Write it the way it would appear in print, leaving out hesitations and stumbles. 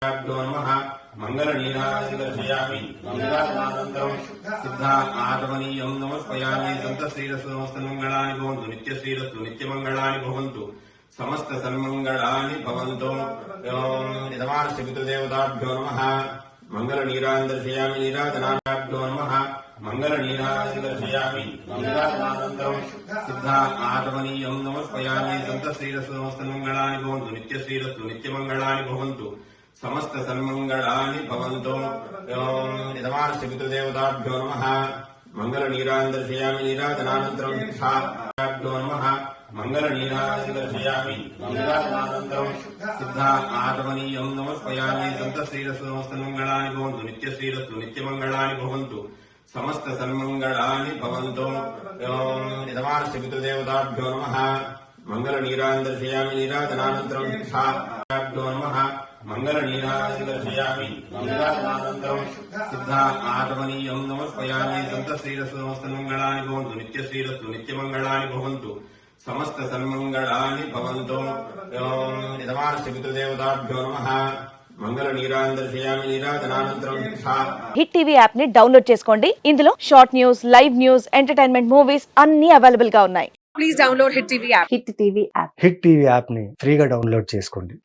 नमः मंगलनीराजनदर्शयामि मंगलानानन्तरं सिद्धा आगमनीयं नमस्पयामि सन्तश्रीरस्तु नमस्तमङ्गलानि भवन्तु नित्यश्रीरस्तु नित्यमङ्गलानि भवन्तु समस्त सन्मङ्गलानि भवन्तु यजमानस्य पितृदेवताभ्यो नमः मंगलनीराजनदर्शयामि नीराजनाभ्यो नमः मंगलनीराजनदर्शयामि मंगलानानन्तरं सिद्धा आगमनीयं नमस्पयामि सन्तश्रीरस्तु नमस्तमङ्गलानि भवन्तु नित्यश्रीरस्तु नित्यमङ्गलानि भवन्तु समस्त सन्मङ्गलानि भवन्तु यजमानस्य पितृदेवताभ्यो नमः मंगलनीराजनदर्शयामि नीराजनानन्तरं सिद्धाभ्यो नमः मंगलनीराजनदर्शयामि मंगलानानन्तरं सिद्धा आगमनीयं नमस्पयामि सन्तश्रीरस्तु नमस्तमङ्गलानि भवन्तु नित्यश्रीरस्तु नित्यमङ्गलानि भवन्तु समस्त सन्मङ्गलानि भवन्तु यजमानस्य पितृदेवताभ्यो नमः मंगलनीराजनदर्शयामि नीराजनानन्तरं सिद्धाभ्यो नमः मंगलनीराजनदर्शयामि मंगलानानन्तरं सिद्धा आगमनीयं नमस्पयामि सन्तश्रीरस्तु नमस्तमङ्गलानि भवन्तु नित्यश्रीरस्तु नित्यमङ्गलानि भवन्तु समस्त सन्मङ्गलानि भवन्तु यजमानस्य पितृदेवताभ्यो नमः मंगलनीराजनदर्शयामि नीराजनानन्तरं హిట్ టీవీ యాప్ ని డౌన్లోడ్ చేసుకోండి. ఇందులో short news, live news, entertainment movies అన్ని అవైలబుల్ గా ఉన్నాయి. Please download Hit TV app. Hit TV app hit TV యాప్ని ఫ్రీగా డౌన్లోడ్ చేసుకోండి.